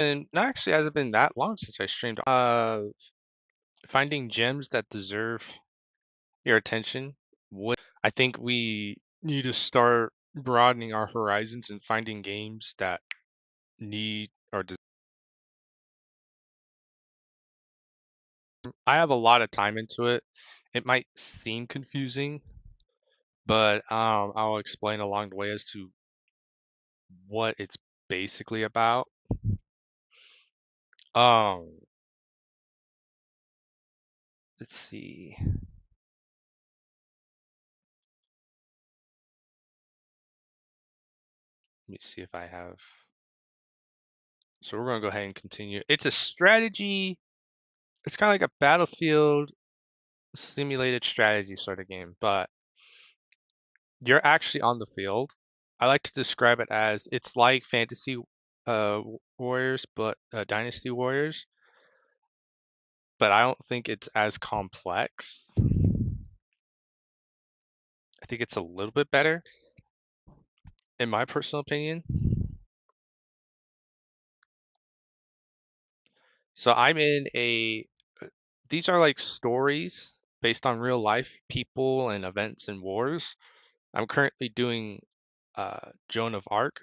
And not actually hasn't been that long since I streamed. Finding gems that deserve your attention. I think we need to start broadening our horizons and finding games that need or I have a lot of time into it. It might seem confusing, but I'll explain along the way as to what it's basically about. Um, let's see. Let me see if I have. So we're gonna go ahead and continue. It's a strategy. It's kind of like a battlefield simulated strategy sort of game, but you're actually on the field. I like to describe it as it's like fantasy warriors, but dynasty warriors, but I don't think it's as complex. I think it's a little bit better, in my personal opinion. So I'm in a, these are like stories based on real life people and events and wars. I'm currently doing Joan of Arc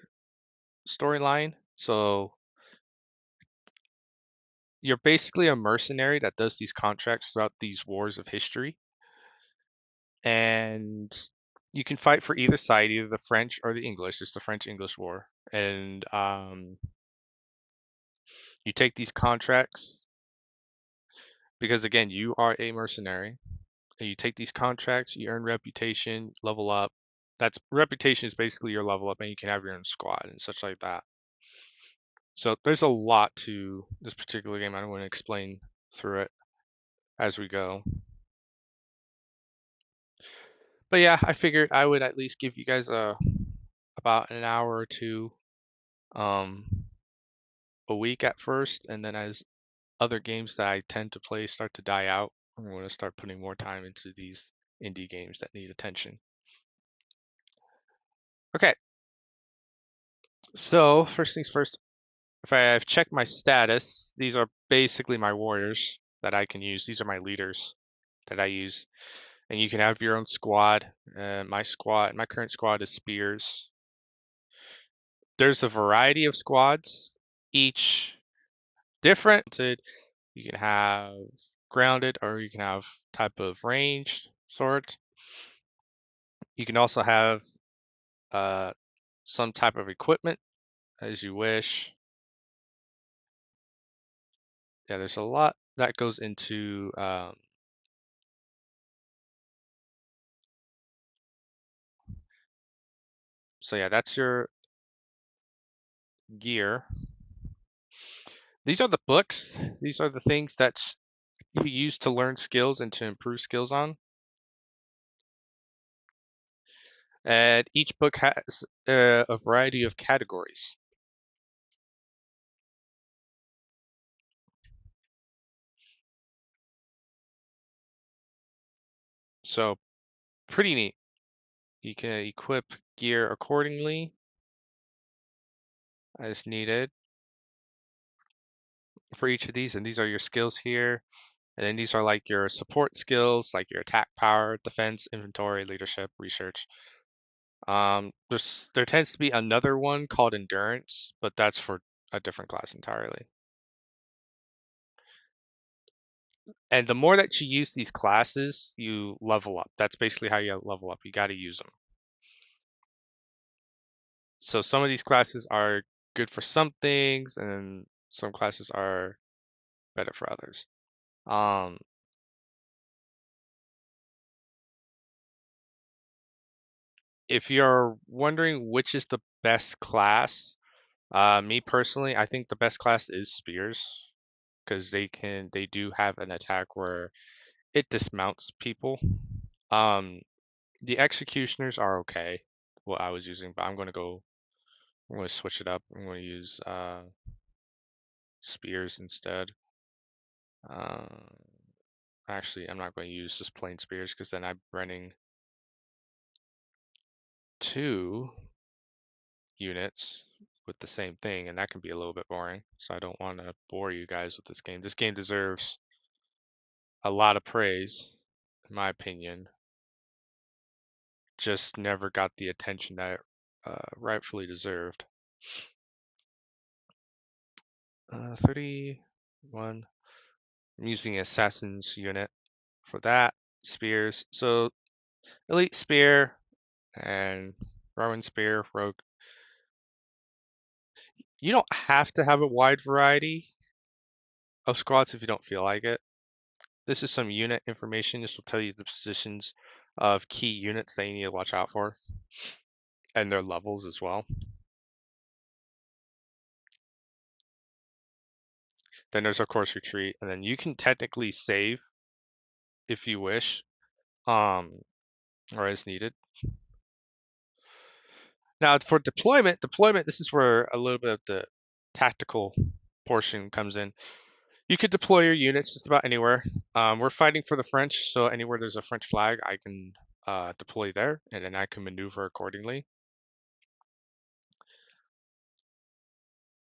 storyline. So you're basically a mercenary that does these contracts throughout these wars of history. And you can fight for either side, either the French or the English. It's the French-English War. And you take these contracts because, again, you are a mercenary. And you take these contracts, you earn reputation, level up. That's reputation is basically your level up, and you can have your own squad and such like that. So there's a lot to this particular game. I don't want to explain through it as we go. But yeah, I figured I would at least give you guys about an hour or two um a week at first, and then as other games that I tend to play start to die out, I'm going to start putting more time into these indie games that need attention. Okay, so first things first, if I've checked my status, these are basically my warriors that I can use. These are my leaders that I use. And you can have your own squad. My current squad is spears. There's a variety of squads, each different. You can have grounded or you can have type of ranged sort. You can also have uh, some type of equipment as you wish. Yeah, there's a lot that goes into so yeah, that's your gear. These are the books. These are the things that you use to learn skills and to improve skills on. And each book has a variety of categories. So pretty neat. You can equip gear accordingly as needed for each of these, and these are your skills here. And then these are like your support skills, like your attack power, defense, inventory, leadership, research. There tends to be another one called endurance, but that's for a different class entirely. And the more that you use these classes, you level up. That's basically how you level up. You got to use them. So some of these classes are good for some things, and some classes are better for others. Um, if you're wondering which is the best class, me personally, I think the best class is spears because they do have an attack where it dismounts people. Um, the executioners are okay, what I was using, but I'm gonna switch it up. I'm gonna use spears instead. Uh, Actually, I'm not going to use just plain spears because then I'm running 2 units. with the same thing, and that can be a little bit boring. So I don't want to bore you guys with this game. This game deserves a lot of praise, in my opinion. Just never got the attention that it rightfully deserved. 31. I'm using Assassin's unit for that. Spears. So Elite Spear and Rowan Spear, Rogue. You don't have to have a wide variety of squads if you don't feel like it. This is some unit information. This will tell you the positions of key units that you need to watch out for and their levels as well. Then there's of course retreat, and then you can technically save if you wish, or as needed. Now for deployment, this is where a little bit of the tactical portion comes in. You could deploy your units just about anywhere. We're fighting for the French, so anywhere there's a French flag, I can deploy there, and then I can maneuver accordingly.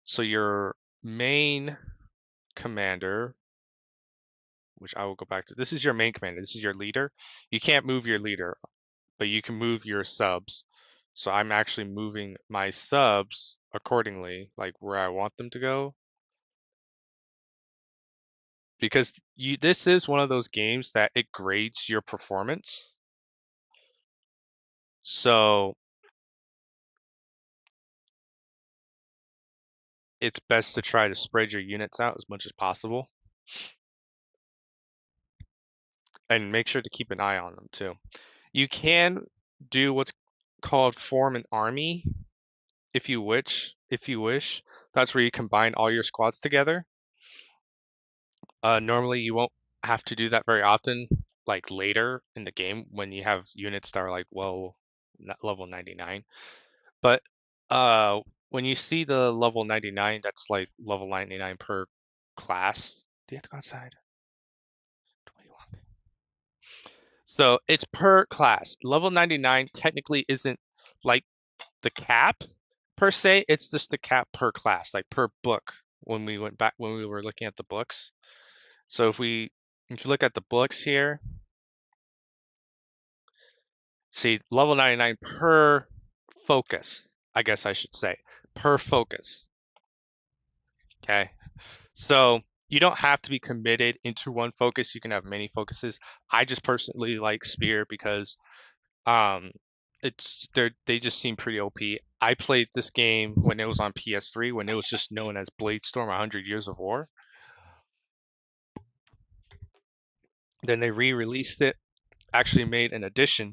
So your main commander, which I will go back to, this is your main commander, this is your leader. You can't move your leader, but you can move your subs. So I'm actually moving my subs accordingly, like where I want them to go. Because this is one of those games that it grades your performance. So it's best to try to spread your units out as much as possible. And make sure to keep an eye on them too. You can do what's called form an army if you wish. That's where you combine all your squads together. Normally you won't have to do that very often, like later in the game when you have units that are like level 99. But when you see the level 99, that's like level 99 per class. Do you have to go outside? What do you want? So it's per class. Level 99 technically isn't like the cap per se. It's just the cap per class, like per book. When we were looking at the books. So if you look at the books here, see level 99 per focus, I guess I should say, per focus. Okay. So you don't have to be committed into one focus. You can have many focuses. I just personally like Spear because um they just seem pretty OP. I played this game when it was on PS3 when it was just known as Bladestorm 100 Years of War. Then they re-released it, actually made an edition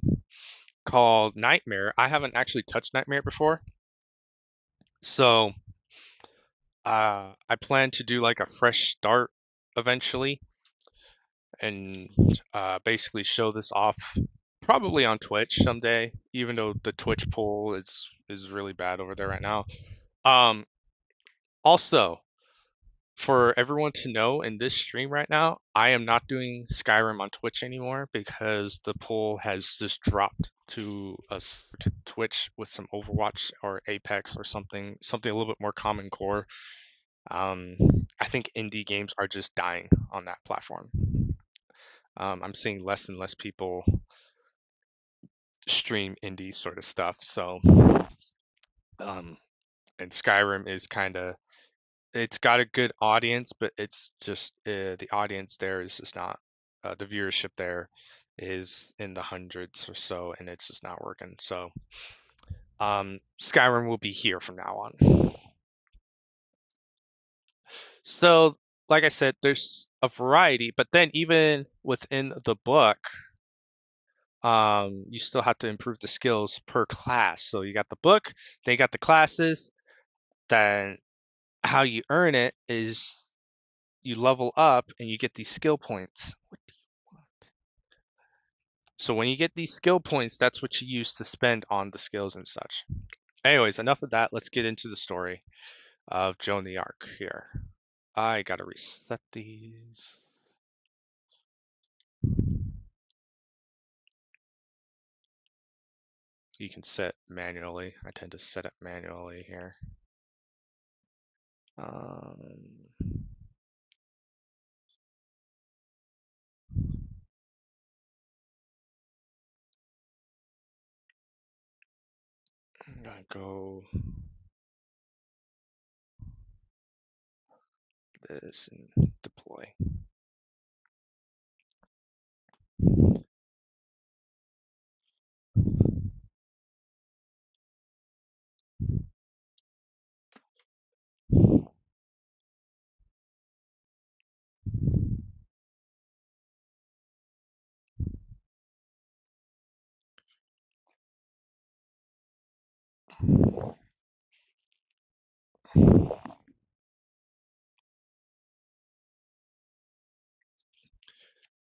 called Nightmare. I haven't actually touched Nightmare before. So I plan to do like a fresh start eventually and basically show this off probably on Twitch someday, even though the Twitch poll is really bad over there right now. Um, Also, for everyone to know in this stream right now, I am not doing Skyrim on Twitch anymore because the poll has just dropped to Twitch with some Overwatch or Apex or something a little bit more common core. Um, I think indie games are just dying on that platform. I'm seeing less and less people stream indie sort of stuff. So, and Skyrim is kind of it's got a good audience, but it's just the audience there is just not the viewership there is in the hundreds or so, and it's just not working. So, Skyrim will be here from now on. So, like I said, there's a variety, but then even within the book, you still have to improve the skills per class. So you got the book, then you got the classes, then how you earn it is you level up and you get these skill points. What do you want? So when you get these skill points, that's what you use to spend on the skills and such. Anyways, enough of that. Let's get into the story of Joan the Arc here. I gotta reset these. You can set manually. I tend to set it manually here. Um, I'm gonna go this and deploy.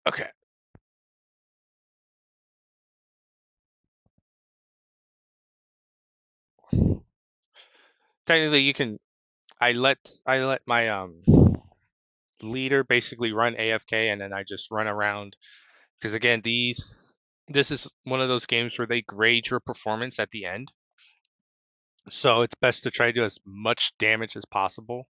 Okay. Technically, you can. I let my leader basically run AFK, and then I just run around because again, this is one of those games where they grade your performance at the end. So it's best to try to do as much damage as possible.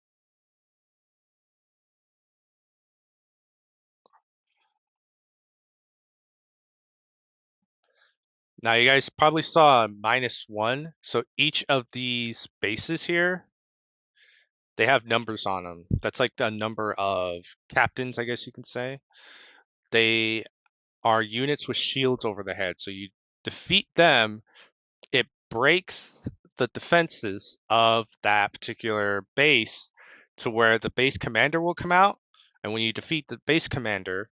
Now you guys probably saw a -1. So each of these bases here, they have numbers on them. That's like the number of captains, I guess you can say. They are units with shields over the head. So you defeat them, it breaks the defenses of that particular base to where the base commander will come out. And when you defeat the base commander,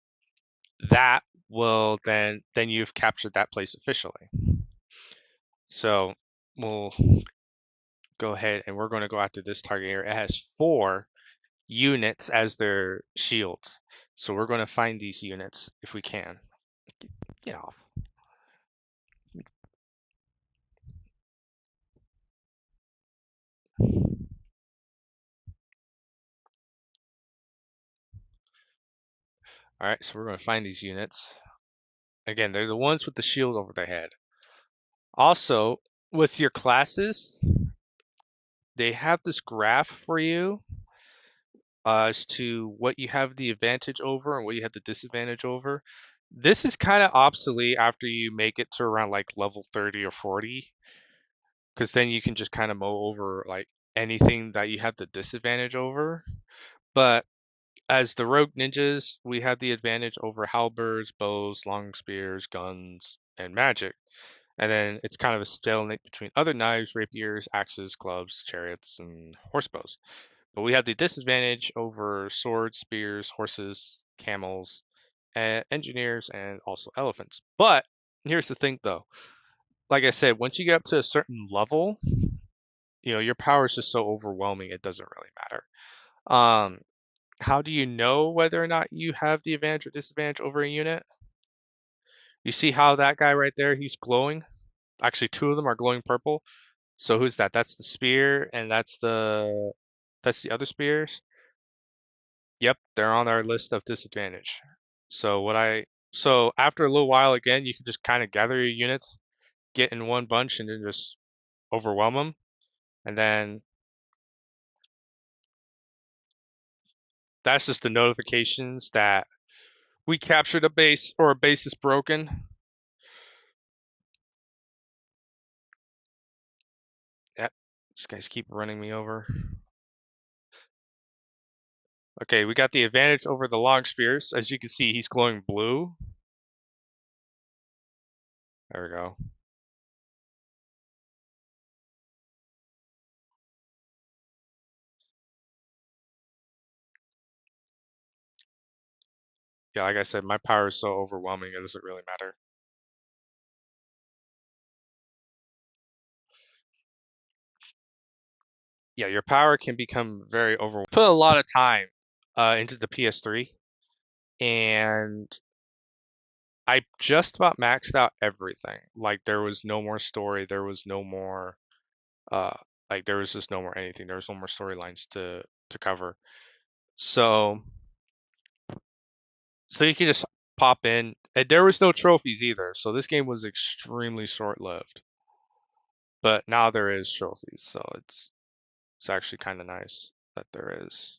that will then you've captured that place officially. So we'll go ahead and we're going to go after this target here. It has 4 units as their shields. So we're going to find these units if we can. Get off. All right, so we're going to find these units. Again, they're the ones with the shield over their head. Also, with your classes, they have this graph for you as to what you have the advantage over and what you have the disadvantage over. This is kind of obsolete after you make it to around like level 30 or 40, because then you can just kind of mow over like anything that you have the disadvantage over. But as the rogue ninjas, we have the advantage over halberds, bows, long spears, guns, and magic. And then it's kind of a stalemate between other knives, rapiers, axes, clubs, chariots, and horsebows. But we have the disadvantage over swords, spears, horses, camels, engineers, and also elephants. But here's the thing though. Like I said, once you get up to a certain level, your power is just so overwhelming, it doesn't really matter. Um, how do you know whether or not you have the advantage or disadvantage over a unit? You see how that guy right there, he's glowing? Actually, 2 of them are glowing purple. So who's that? That's the spear, and that's the other spears. Yep, they're on our list of disadvantage. So so after a little while again, you can just kind of gather your units, get in one bunch, and then just overwhelm them. And then that's just the notifications that we captured a base or a base is broken. Yep, these guys keep running me over. Okay, we got the advantage over the long spears. As you can see, he's glowing blue. There we go. Yeah, like I said, my power is so overwhelming, it doesn't really matter. Yeah, your power can become very overwhelming. Put a lot of time into the PS3, and I just about maxed out everything. Like there was no more story, there was no more uh there was just no more anything. There was no more storylines to cover. So you can just pop in. And there was no trophies either, so this game was extremely short-lived. But now there is trophies, so it's actually kind of nice. that there is.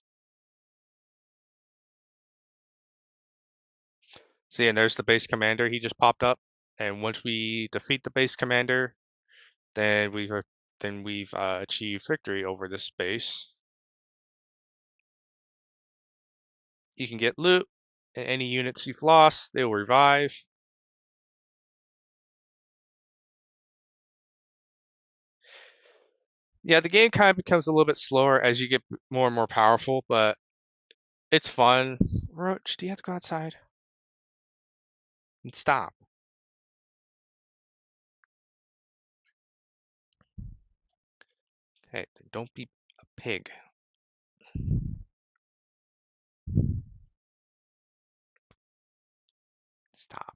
See, and there's the base commander. He just popped up, and once we defeat the base commander, then we've achieved victory over this base. You can get loot, and any units you've lost, they will revive. Yeah, the game kind of becomes a little bit slower as you get more and more powerful, but it's fun. Roach, do you have to go outside? And stop. Hey, don't be a pig. Stop.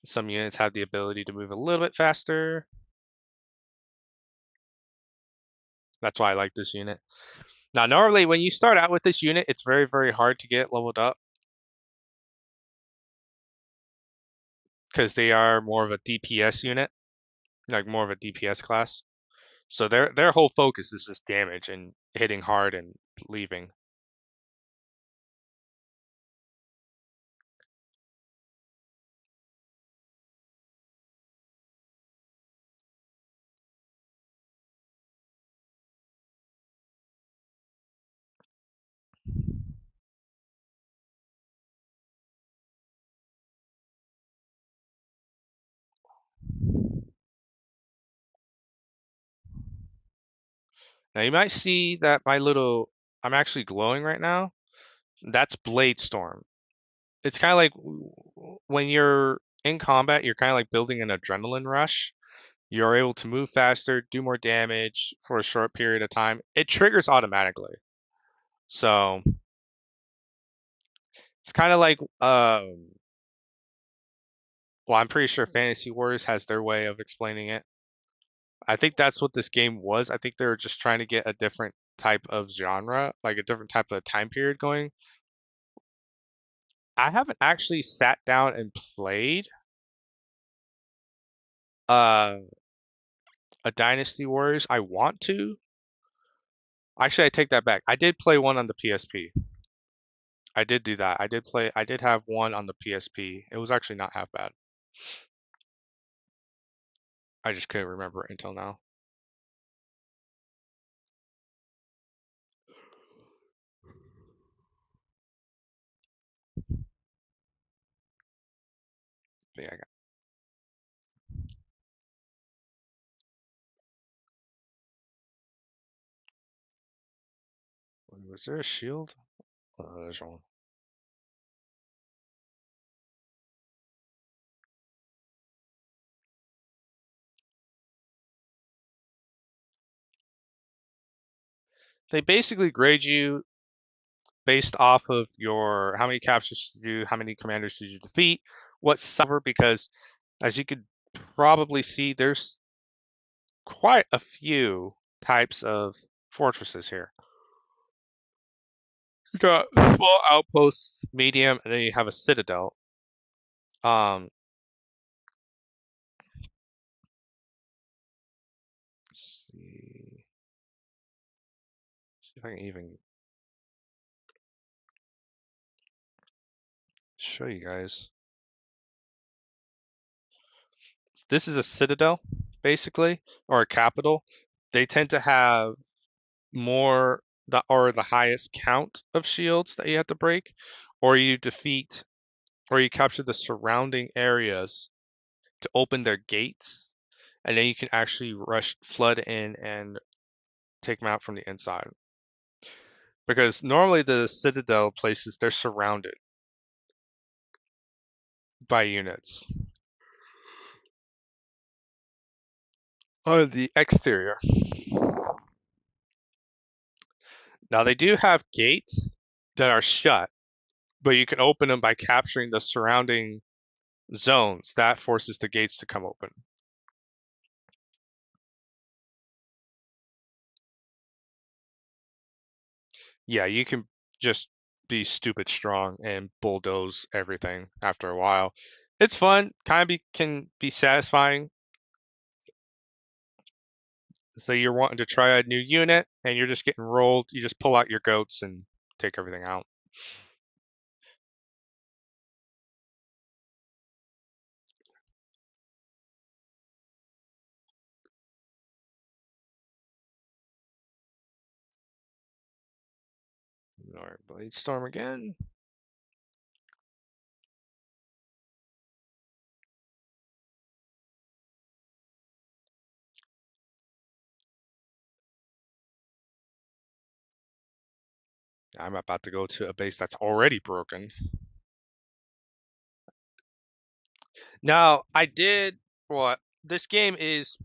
Some units have the ability to move a little bit faster. That's why I like this unit. Now, normally when you start out with this unit, it's very, very hard to get leveled up because they are more of a DPS unit, like more of a DPS class. So their whole focus is just damage and hitting hard and leaving. Now you might see that I'm actually glowing right now. That's Bladestorm. It's kind of like when you're in combat, you're kind of like building an adrenaline rush. You're able to move faster, do more damage for a short period of time. It triggers automatically. So it's kind of like, well, I'm pretty sure Fantasy Wars has their way of explaining it. I think that's what this game was. I think they were just trying to get a different type of genre, like a different type of time period going. I haven't actually sat down and played uh a Dynasty Warriors. I want to. Actually, I take that back. I did play one on the PSP. I did do that. I did have one on the PSP. It was actually not half bad. I just couldn't remember it until now. But yeah, was there a shield? Oh, there's one. They basically grade you based off of your how many captures did you do, how many commanders did you defeat, what cover, because as you could probably see, there's quite a few types of fortresses here. You got full outposts, medium, and then you have a citadel. Um, let's see if I can even show you guys. This is a citadel, basically, or a capital. They tend to have more or the highest count of shields that you have to break, or you defeat or you capture the surrounding areas to open their gates, and then you can actually flood in and take them out from the inside. Because normally the citadel places they're surrounded by units on the exterior. Now they do have gates that are shut, but you can open them by capturing the surrounding zones. That forces the gates to come open. Yeah, you can just be stupid strong and bulldoze everything after a while. It's fun, can be satisfying. So you're wanting to try a new unit and you're just getting rolled. You just pull out your goats and take everything out. All right, Bladestorm again. I'm about to go to a base that's already broken. Now, I did what? This game is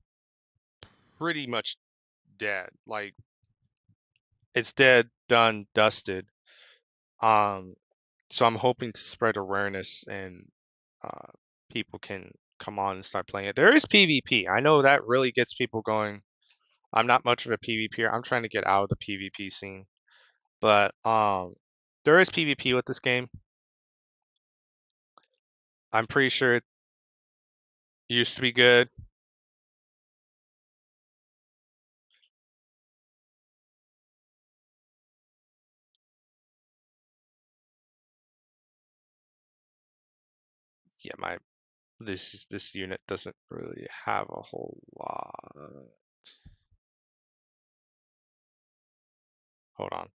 pretty much dead. Like it's dead, done, dusted. Um, so I'm hoping to spread awareness and uh, people can come on and start playing it. There is PvP. I know that really gets people going. I'm not much of a PvPer. I'm trying to get out of the PvP scene, but there is PvP with this game. I'm pretty sure it used to be good. Yeah, my this unit doesn't really have a whole lot. Hold on.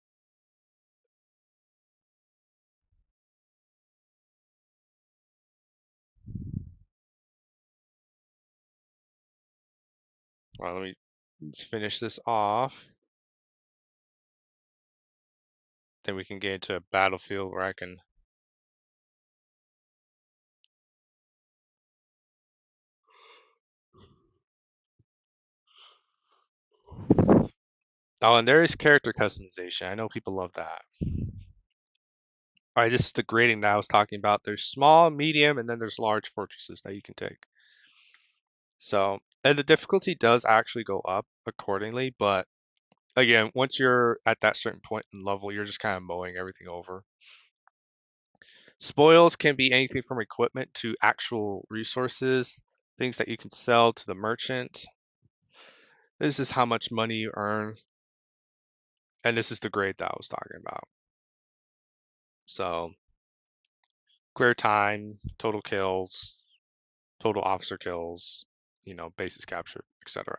Well, let's finish this off. Then we can get into a battlefield where I can. Oh, and there is character customization. I know people love that. All right, this is the grading that I was talking about. There's small, medium, and then there's large fortresses that you can take. So, and the difficulty does actually go up accordingly, but again, once you're at that certain point in level, you're just kind of mowing everything over. Spoils can be anything from equipment to actual resources, things that you can sell to the merchant. This is how much money you earn, and this is the grade that I was talking about. So, clear time, total kills, total officer kills, bases captured, etc.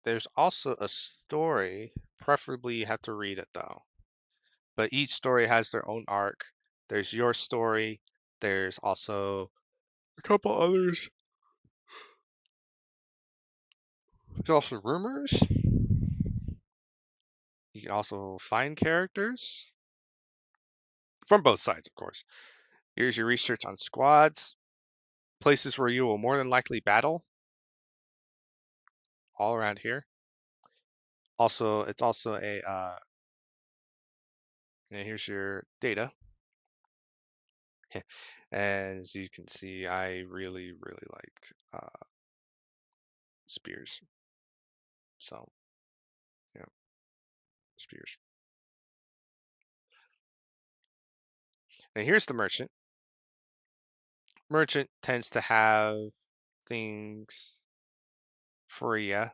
There's also a story, preferably you have to read it though. But each story has their own arc. There's your story. There's also a couple others. There's also rumors. You can also find characters from both sides, of course. Here's your research on squads, places where you will more than likely battle, all around here. Also, it's also and here's your data. And as you can see, I really, really like spears. So, yeah, spears. Now here's the merchant. Merchant tends to have things for you.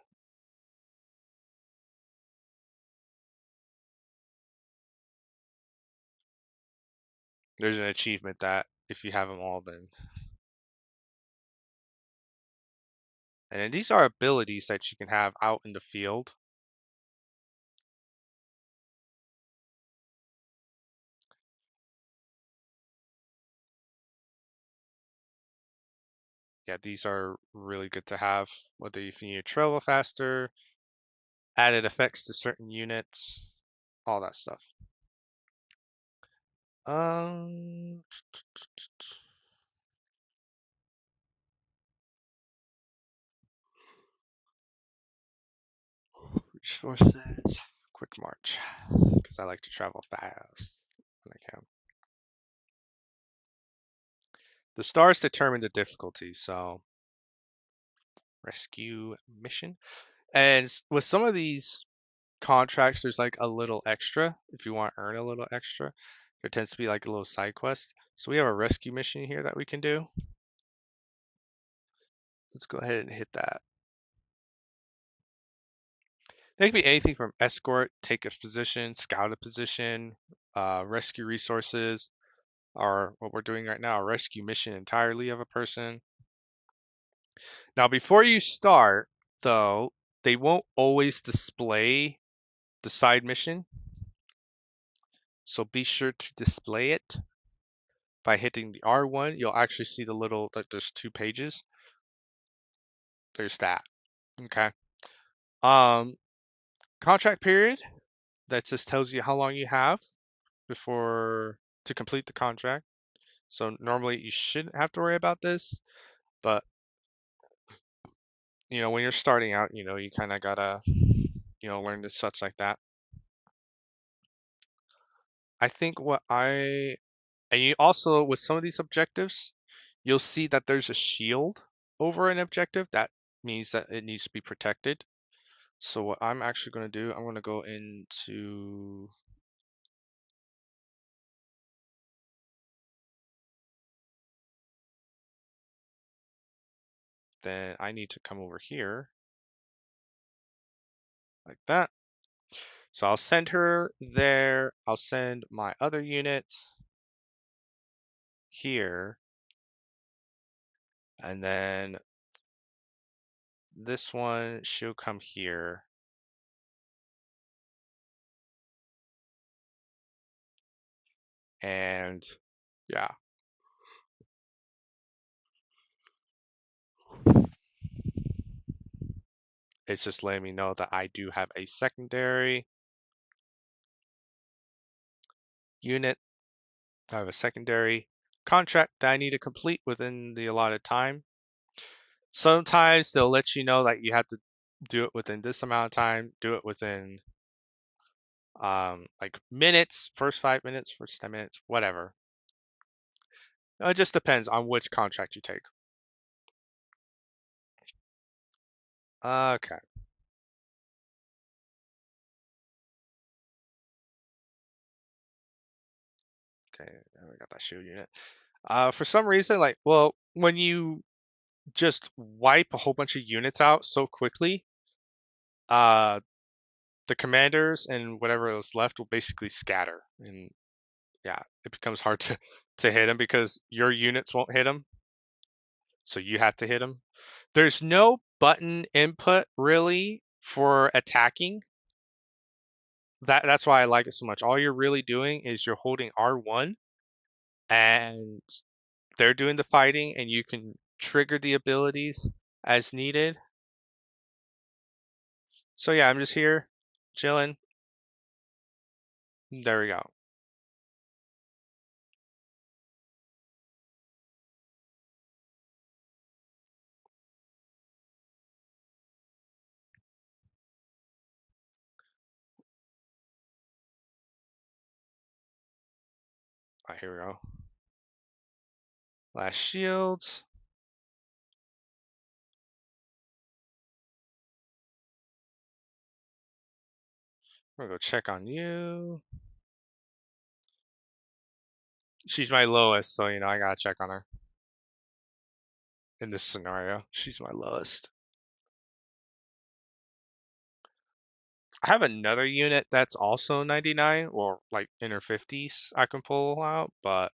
There's an achievement that if you have them all, then. And then these are abilities that you can have out in the field. Yeah, these are really good to have, whether if you need to travel faster, added effects to certain units, all that stuff. Um, resources, quick march, because I like to travel fast when I can. The stars determine the difficulty, so rescue mission. And with some of these contracts, there's like a little extra if you want to earn a little extra. There tends to be like a little side quest. So we have a rescue mission here that we can do. Let's go ahead and hit that. It can be anything from escort, take a position, scout a position, rescue resources, or what we're doing right now, a rescue mission entirely of a person. Now, before you start, though, they won't always display the side mission. So be sure to display it by hitting the R1. You'll actually see the little, like there's 2 pages. There's that. Okay. Um, contract period. That just tells you how long you have before to complete the contract. So normally you shouldn't have to worry about this, but when you're starting out, you kind of gotta, learn to such like that. I think and you also, with some of these objectives, you'll see that there's a shield over an objective. That means that it needs to be protected. So what I'm actually going to do, I'm going to go into then I need to come over here like that. So I'll send her there. I'll send my other unit here. And then this one, she'll come here. And yeah, it's just letting me know that I do have a secondary unit. I have a secondary contract that I need to complete within the allotted time. Sometimes they'll let you know that you have to do it within this amount of time, do it within like minutes, first 5 minutes, first 10 minutes, whatever. It just depends on which contract you take. Okay. Okay, I got that shield unit. For some reason, like, well, when you just wipe a whole bunch of units out so quickly, uh, the commanders and whatever is left will basically scatter, and yeah, it becomes hard to hit them because your units won't hit them, so you have to hit them. There's no button input really for attacking. That's why I like it so much. All you're really doing is you're holding R1 and they're doing the fighting and you can trigger the abilities as needed. So yeah, I'm just here chilling. There we go. All right, here we go. Last shields. I'm gonna go check on you. She's my lowest, so I gotta check on her. In this scenario, she's my lowest. I have another unit that's also 99 or like in her 50s I can pull out, but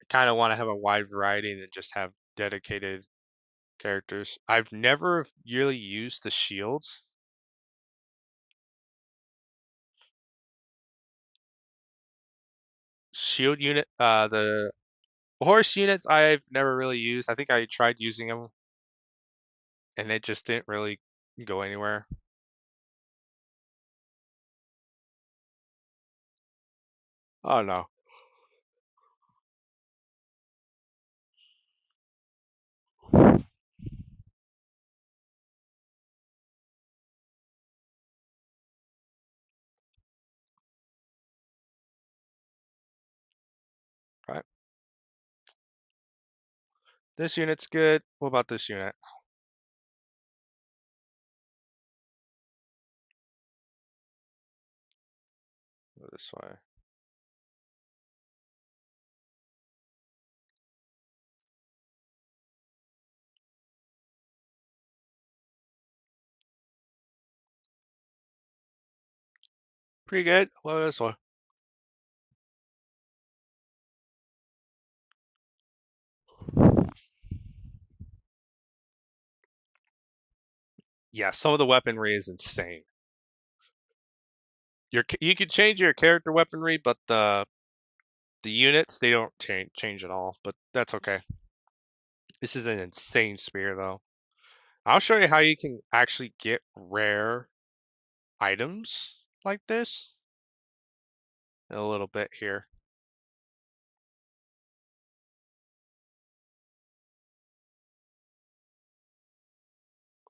I kind of want to have a wide variety and just have dedicated characters. I've never really used the shields. Shield unit, the horse units I've never really used. I think I tried using them and it just didn't really go anywhere. Oh no. Right. This unit's good. What about this unit? Go this way. Pretty good. What about this one? Yeah, some of the weaponry is insane. You could change your character weaponry, but the units they don't change at all. But that's okay. This is an insane spear though. I'll show you how you can actually get rare items like this in a little bit here.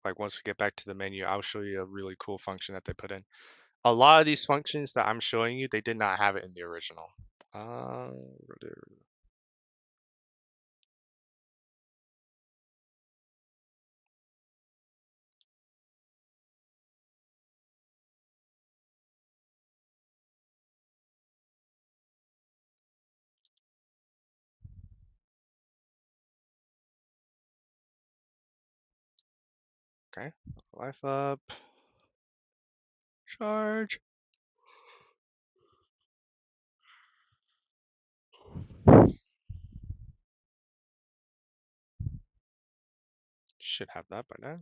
Like once we get back to the menu, I'll show you a really cool function that they put in. A lot of these functions that I'm showing you, they did not have it in the original. Uh, okay, life up, charge. Should have that by now.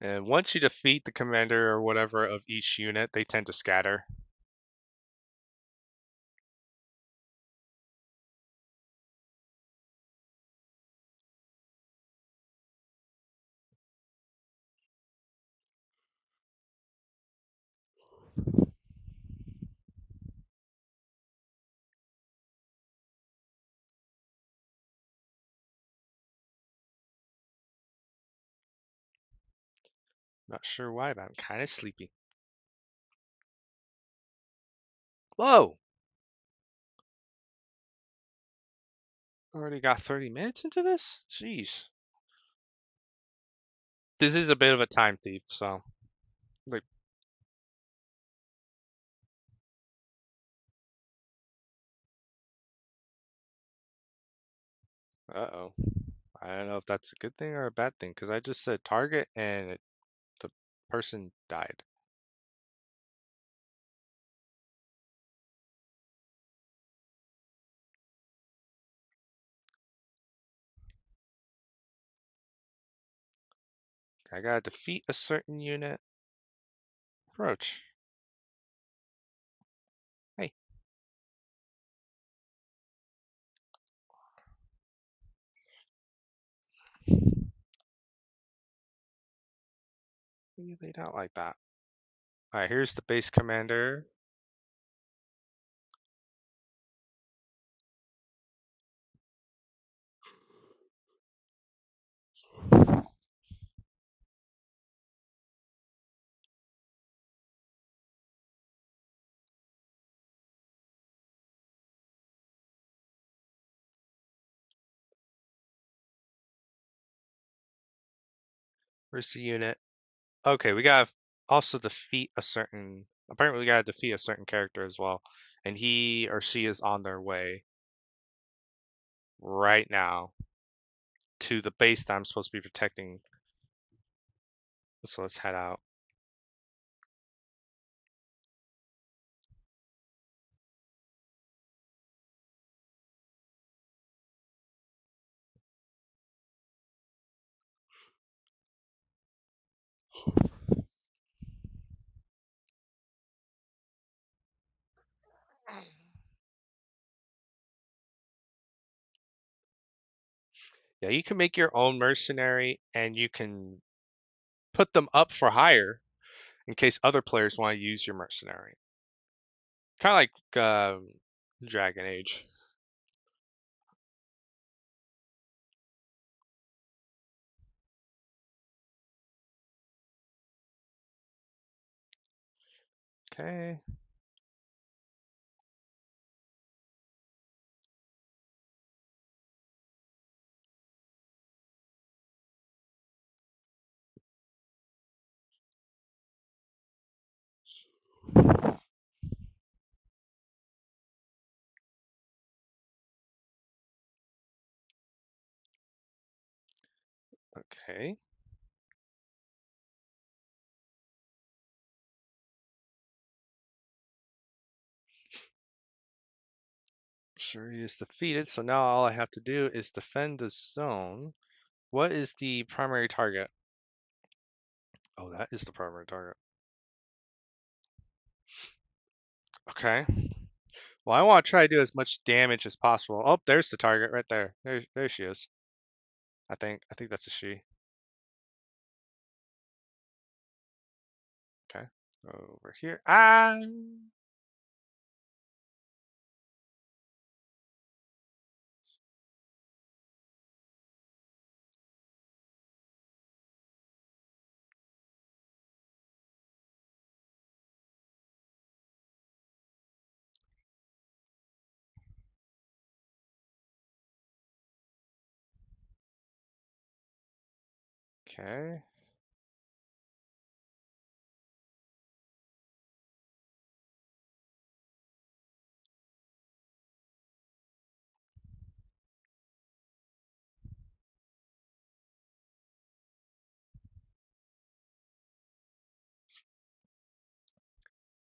And once you defeat the commander or whatever of each unit, they tend to scatter. Not sure why, but I'm kind of sleepy. Whoa! Already got 30 minutes into this? Jeez. This is a bit of a time thief, so like, uh-oh. I don't know if that's a good thing or a bad thing, because I just said target and the person died. I gotta defeat a certain unit. Approach. Hey, you laid out like that. Alright, here's the base commander. Where's the unit? Okay, we gotta also defeat a certain. Apparently, we gotta defeat a certain character as well, and he or she is on their way right now to the base that I'm supposed to be protecting. So let's head out. Yeah, you can make your own mercenary, and you can put them up for hire in case other players want to use your mercenary. Kind of like Dragon Age. Okay. Okay. Sure, he is defeated. So now all I have to do is defend the zone. What is the primary target? Oh, that is the primary target. Okay. Well, I want to try to do as much damage as possible. Oh, there's the target right there. There she is. I think that's a she. Okay. Over here. Ah. Okay.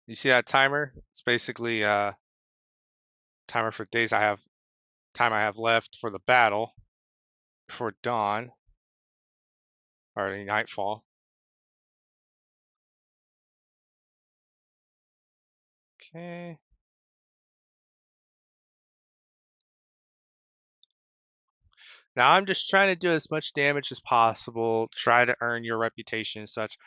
You see that timer? It's basically timer for days time I have left for the battle before dawn or the nightfall. Okay. Now I'm just trying to do as much damage as possible, try to earn your reputation and such.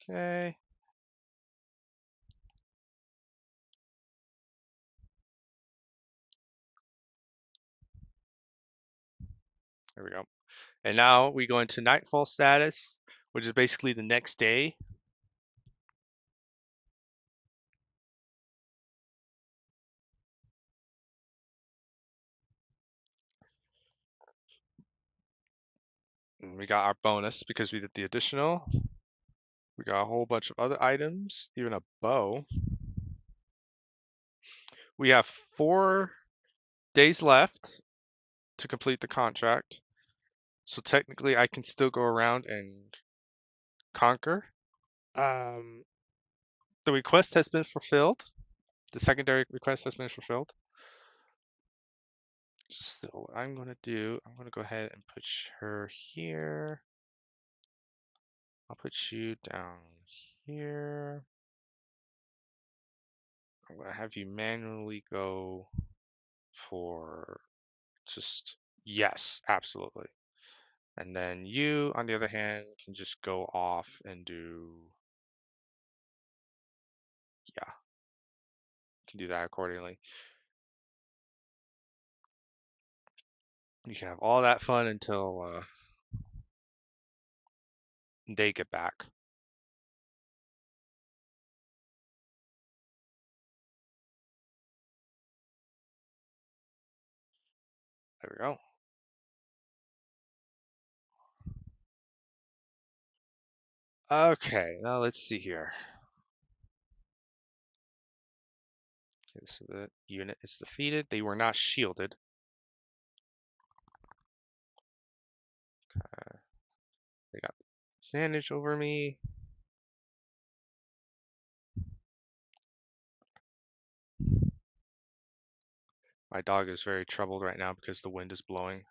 Okay. There we go. And now we go into nightfall status, which is basically the next day. And we got our bonus because we did the additional. We got a whole bunch of other items, even a bow. We have 4 days left to complete the contract. So technically I can still go around and conquer. Um, the request has been fulfilled. The secondary request has been fulfilled. So what I'm going to do, I'm going to go ahead and put her here. I'll put you down here. I'm going to have you manually go for just, yes, absolutely. And then you, on the other hand, can just go off and do, yeah, can do that accordingly. You can have all that fun until they get back. There we go. Okay, now let's see here. Okay, so the unit is defeated. They were not shielded. They got advantage over me. My dog is very troubled right now because the wind is blowing.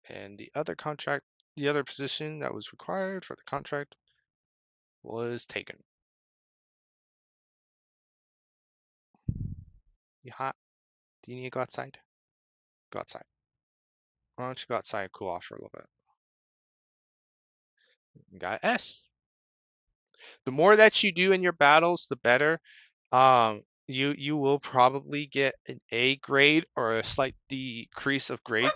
And the other position that was required for the contract was taken. You hot? Do you need to go outside? Go outside. Why don't you go outside and cool off for a little bit? You got S. The more that you do in your battles, the better. You will probably get an A grade or a slight decrease of grade.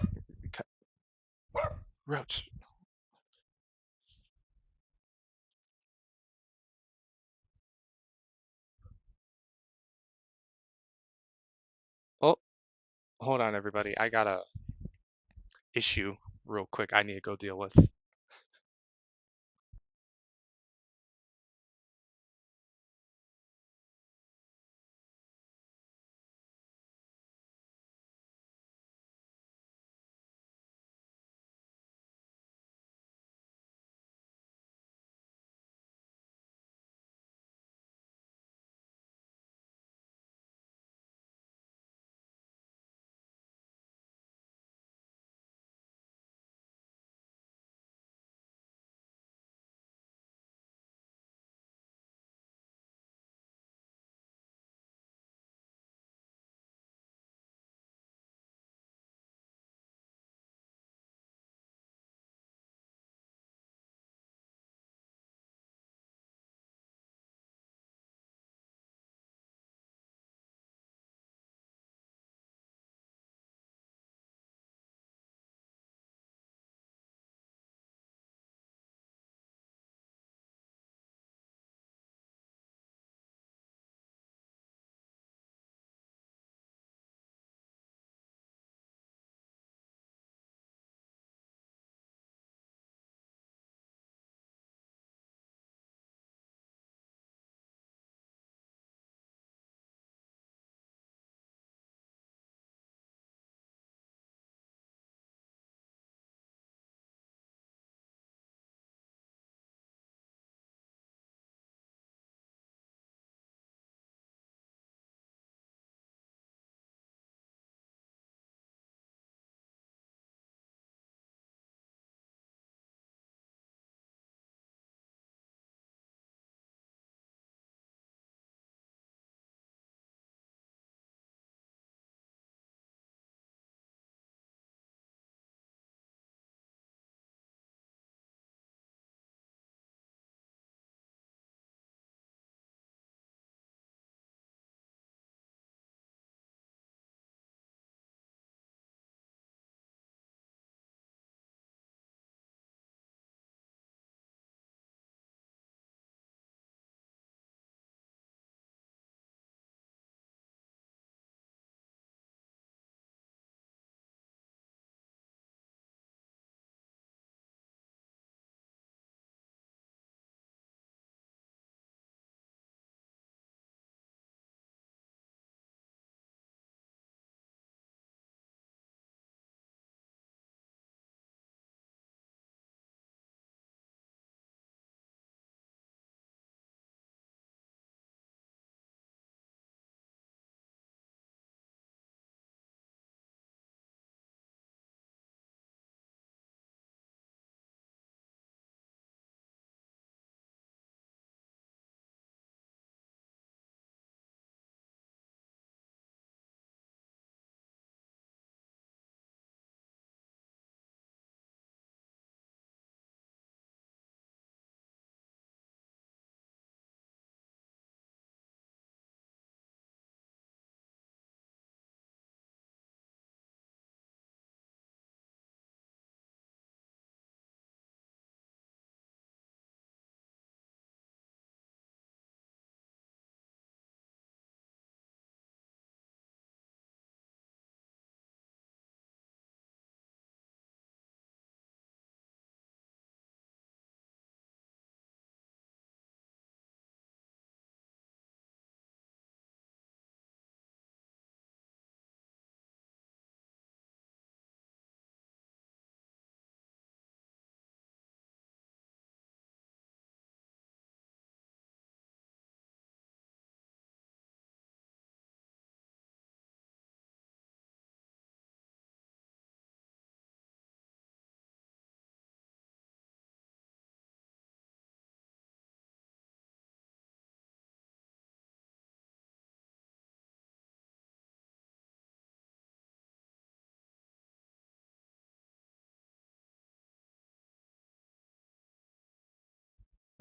Roach. Oh, hold on, everybody. I got a issue real quick. I need to go deal with.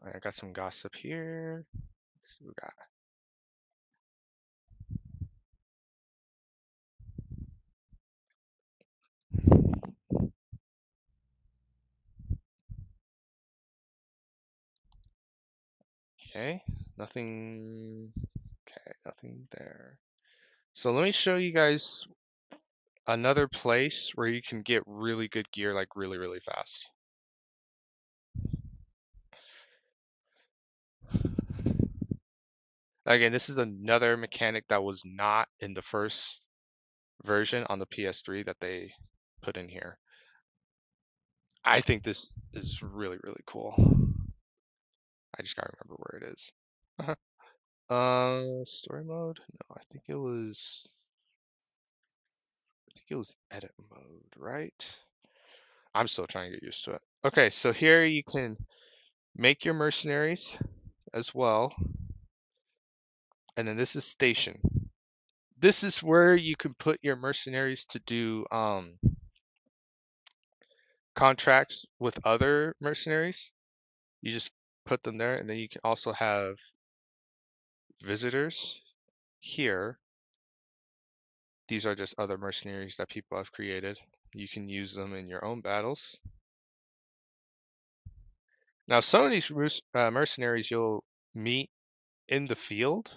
I got some gossip here. Let's see what we got. Okay, nothing. Okay, nothing there. So let me show you guys another place where you can get really good gear like really, really fast. Again, this is another mechanic that was not in the first version on the PS3 that they put in here. I think this is really, really cool. I just gotta remember where it is. Story mode? No, I think it was edit mode, right? I'm still trying to get used to it. Okay, so here you can make your mercenaries as well. And then this is station. This is where you can put your mercenaries to do contracts with other mercenaries. You just put them there, and then you can also have visitors here. These are just other mercenaries that people have created. You can use them in your own battles. Now, some of these mercenaries you'll meet in the field,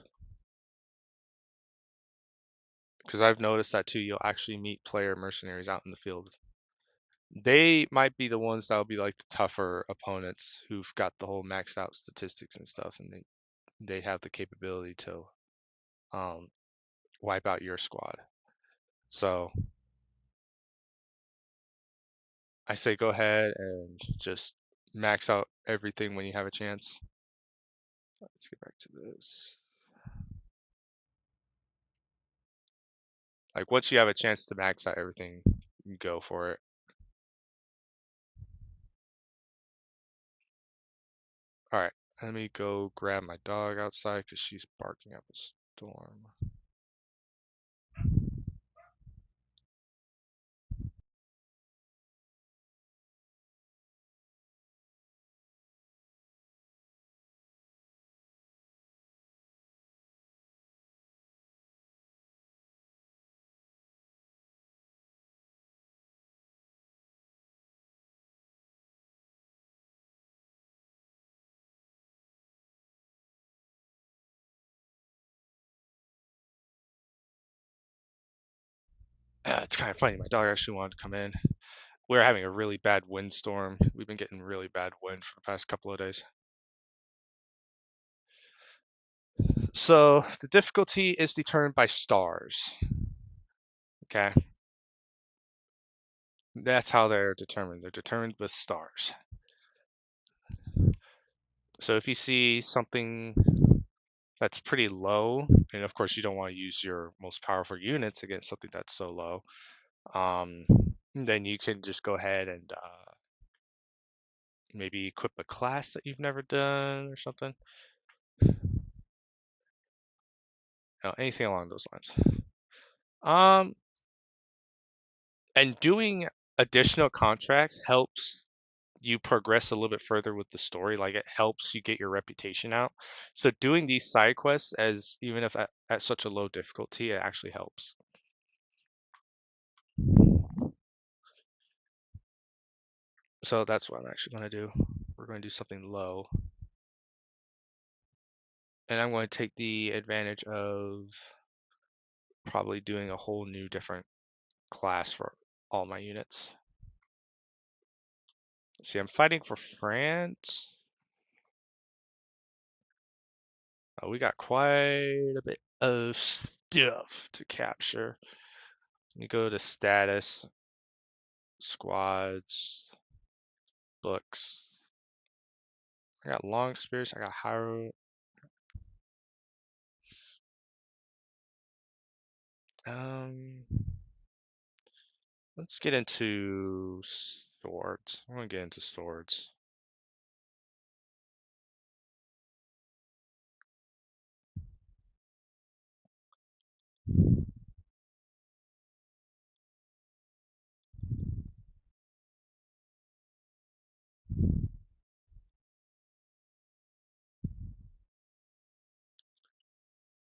because I've noticed that too. You'll actually meet player mercenaries out in the field. They might be the ones that will be like the tougher opponents who've got the whole maxed out statistics and stuff, and they have the capability to um, wipe out your squad. So I say go ahead and just max out everything when you have a chance. Let's get back to this. Like once you have a chance to max out everything, go for it. All right, let me go grab my dog outside because she's barking up a storm. It's kind of funny. My dog actually wanted to come in. We're having a really bad windstorm. We've been getting really bad wind for the past couple of days. So the difficulty is determined by stars. Okay. That's how they're determined. They're determined with stars. So if you see something that's pretty low, and of course you don't want to use your most powerful units against something that's so low, um, then you can just go ahead and maybe equip a class that you've never done or something. Anything along those lines. Um, and doing additional contracts helps you progress a little bit further with the story. Like it helps you get your reputation out. So doing these side quests, as even if at such a low difficulty, it actually helps. So that's what I'm actually going to do. We're going to do something low. And I'm going to take the advantage of probably doing a whole new different class for all my units. See, I'm fighting for France. Oh, we got quite a bit of stuff to capture. Let me go to status, squads, books. I got long spears. I got high. Um, let's get into swords. I want to get into swords.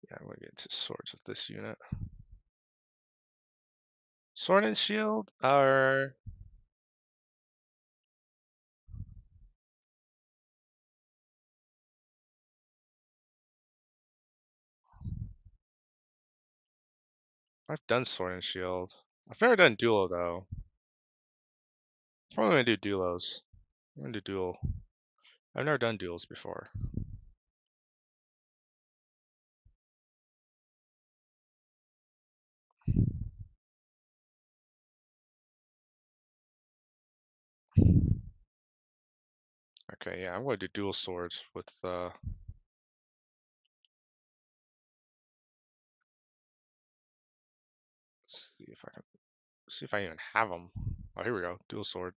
Yeah, I'm gonna get into swords with this unit. Sword and shield are I've done sword and shield. I've never done duo though. Probably gonna do duos. I'm gonna do duel. I've never done duels before. Okay, yeah, I'm gonna do dual swords with let's see if I even have them. Oh, here we go. Dual sword.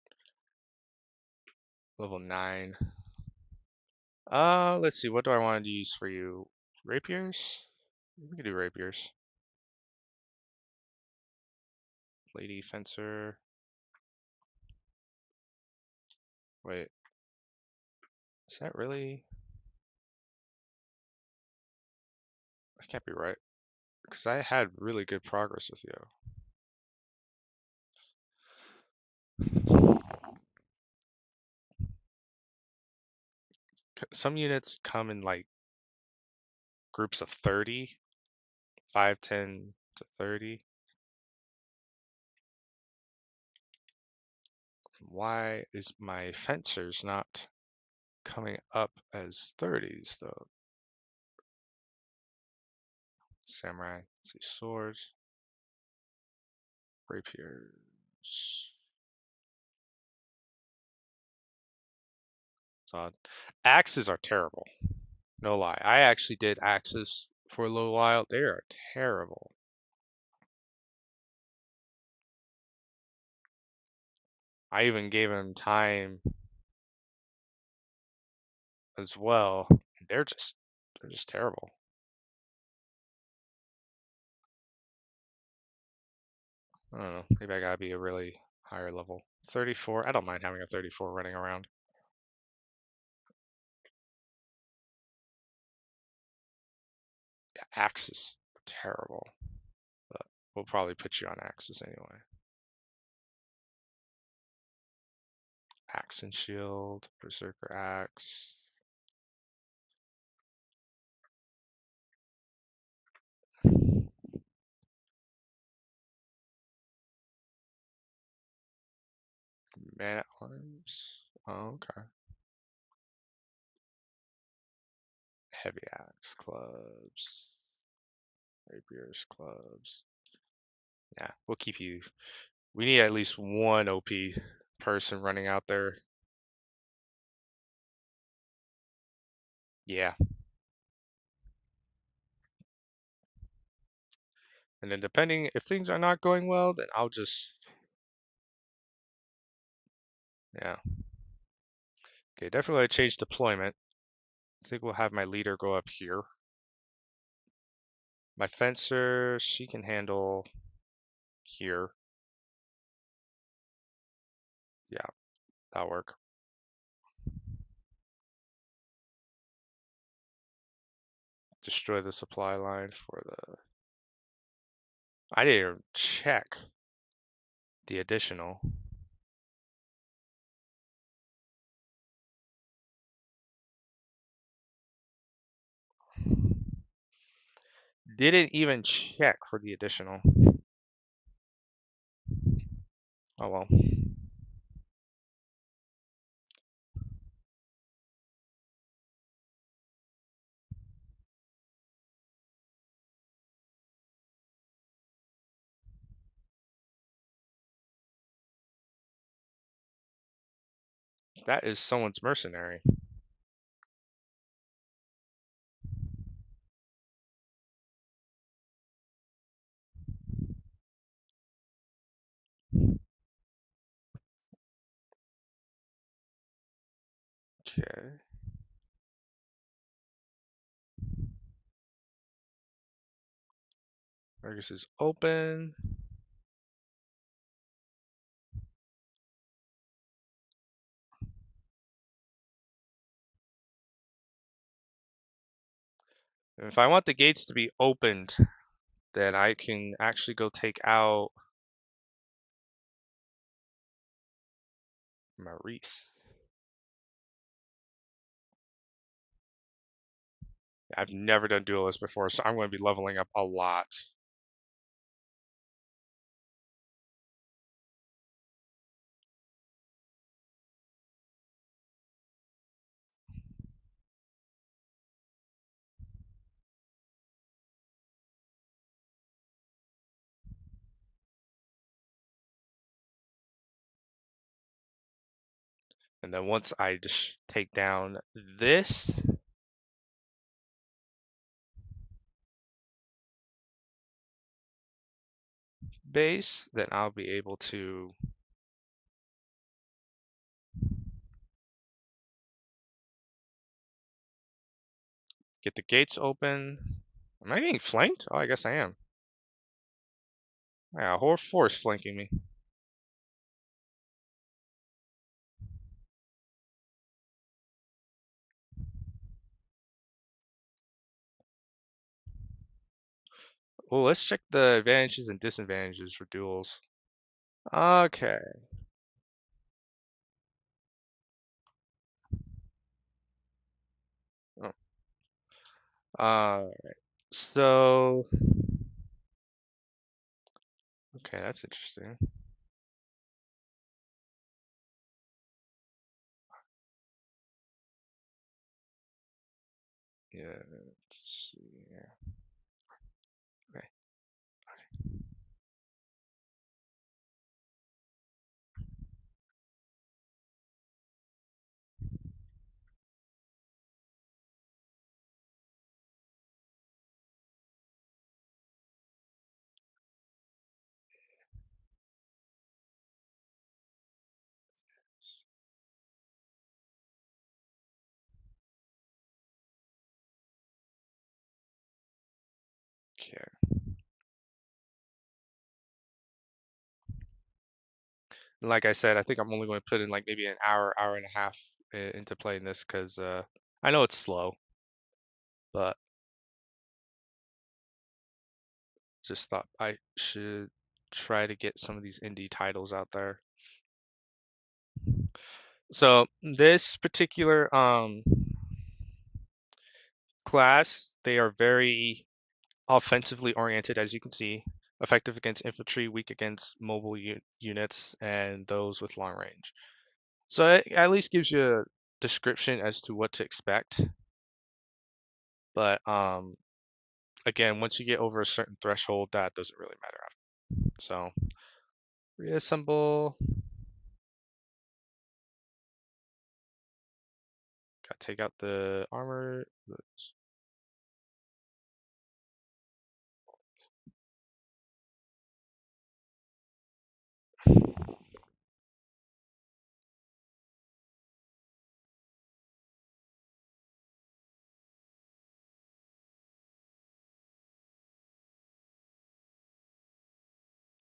Level 9. Let's see. What do I want to use for you? Rapiers? We can do rapiers. Lady fencer. Wait, is that really? I can't be right. Because I had really good progress with you. Some units come in like groups of 30, 5, 10 to 30. Why is my fencers not coming up as 30s though? Samurai, let's see, swords, rapiers. So axes are terrible. No lie. I actually did axes for a little while. They are terrible. I even gave them time as well. They're just terrible. I don't know. Maybe I gotta be a really higher level. 34. I don't mind having a 34 running around. Yeah, axes are terrible. But we'll probably put you on axes anyway. Axe and shield, berserker axe. Man at arms. Oh, okay. Heavy axe, clubs, rapiers, clubs. Yeah, we'll keep you. We need at least one OP person running out there. Yeah. And then depending if things are not going well, then I'll just yeah. Okay, definitely change deployment. I think we'll have my leader go up here. My fencer, she can handle here. Yeah, that'll work. Destroy the supply line for the. I didn't even check the additional. Didn't even check for the additional. Oh well. That is someone's mercenary. Okay. Argus is open. If I want the gates to be opened, then I can actually go take out Maurice. I've never done duelist before, so I'm going to be leveling up a lot. And then once I just take down this, base, then I'll be able to get the gates open. Am I being flanked? Oh, I guess I am. Yeah, a whole force flanking me. Well, let's check the advantages and disadvantages for duels. Okay. Oh. So, okay, that's interesting. Yeah, let's see. Yeah. Okay. Okay. And like I said, I think I'm only going to put in like maybe an hour, hour and a half into playing this because I know it's slow, but just thought I should try to get some of these indie titles out there. So this particular class, they are very offensively oriented, as you can see. Effective against infantry, weak against mobile units, and those with long range. So it at least gives you a description as to what to expect. But again, once you get over a certain threshold, that doesn't really matter. So reassemble. Gotta take out the armor.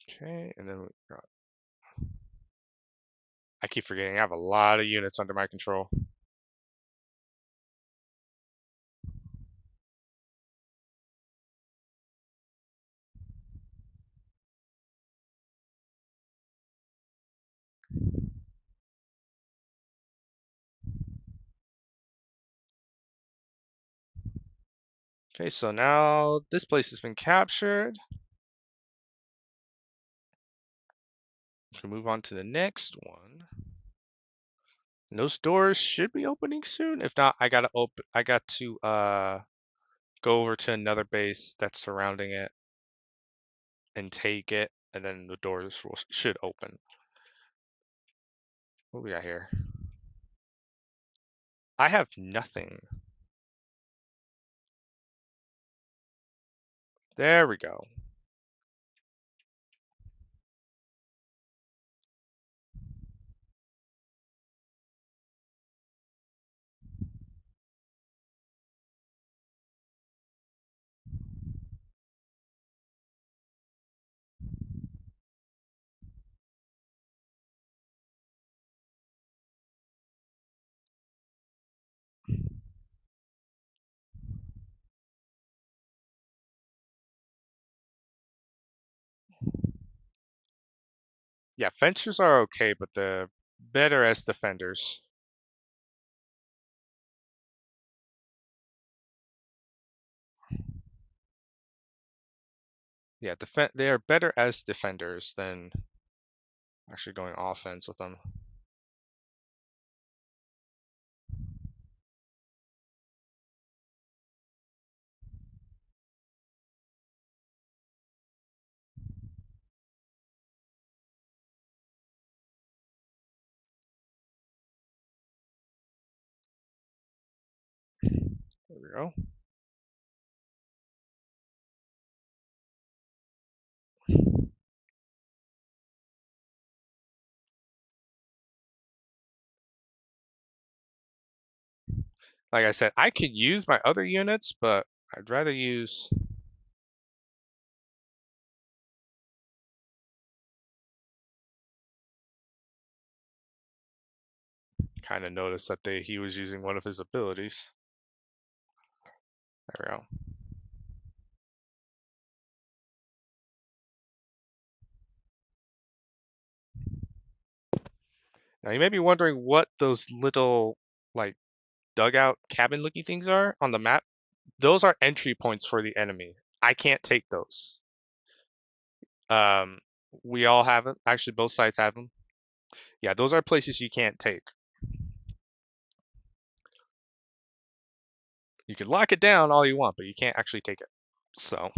Okay, and then we got, I keep forgetting I have a lot of units under my control. Okay, so now this place has been captured. We can move on to the next one. And those doors should be opening soon. If not, I gotta open. I got to go over to another base that's surrounding it and take it, and then the doors should open. What we got here? I have nothing. There we go. Yeah, fencers are okay, but they're better as defenders. Yeah, they are better as defenders than actually going offense with them. There we go. Like I said, I could use my other units, but I'd rather use. Kind of noticed that he was using one of his abilities. There we go. Now you may be wondering what those little like dugout cabin looking things are on the map. Those are entry points for the enemy. I can't take those. Um, we all have them. Actually, both sides have them. Yeah, those are places you can't take. You can lock it down all you want, but you can't actually take it. So,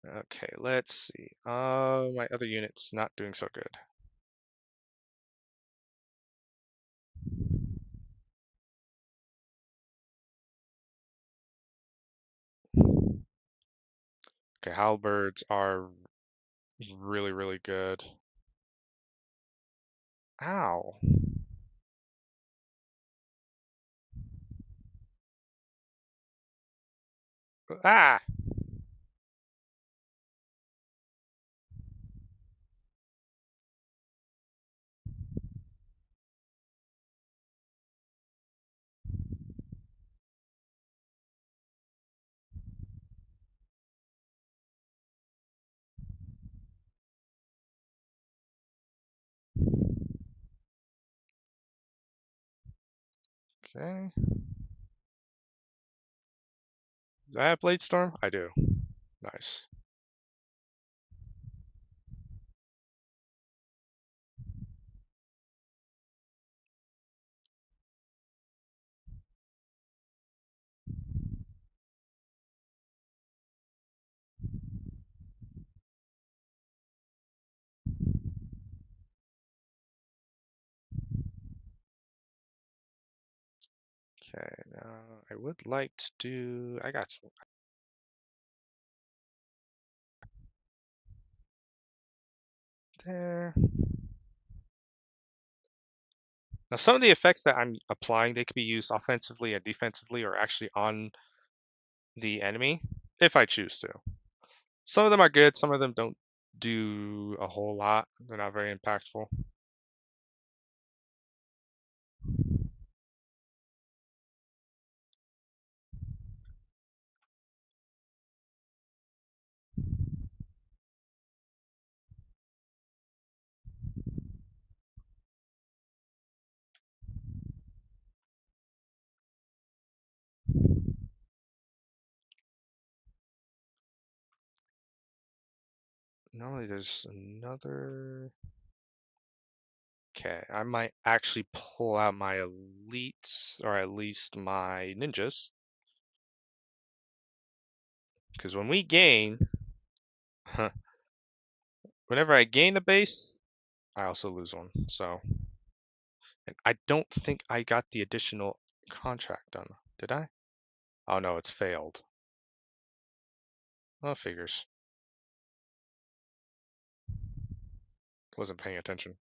okay, let's see. My other unit's not doing so good. Okay, halberds are really, really good. Ow. Ah. Okay. Do I have Bladestorm? I do. Nice. Okay, now I would like to do. I got some there. Now, some of the effects that I'm applying, they could be used offensively and defensively, or actually on the enemy, if I choose to. Some of them are good, some of them don't do a whole lot. They're not very impactful. Normally, there's another. Okay, I might actually pull out my elites, or at least my ninjas. Because when we gain, whenever I gain a base, I also lose one. So, and I don't think I got the additional contract done. Did I? Oh no, it's failed. Well, figures. Wasn't paying attention.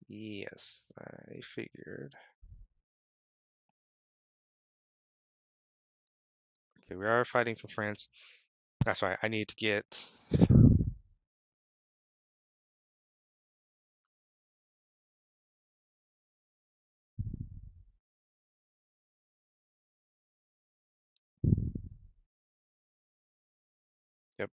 Yes, I figured. Okay, we are fighting for France. That's right. I need to get. Yep.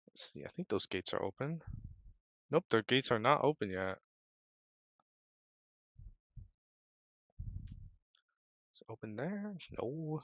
Let's see. I think those gates are open. Nope, their gates are not open yet. It's open there. No.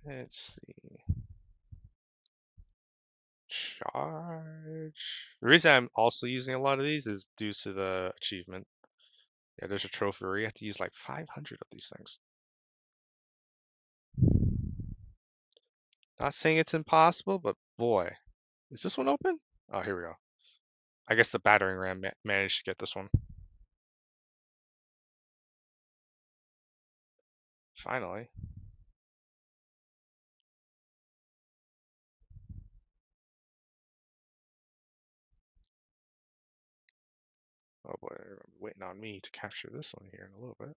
Let's see. Charge. The reason I'm also using a lot of these is due to the achievement. Yeah, there's a trophy where you have to use like 500 of these things. Not saying it's impossible, but boy, is this one open? Oh, here we go. I guess the battering ram managed to get this one. Finally. Oh boy, they're waiting on me to capture this one here in a little bit.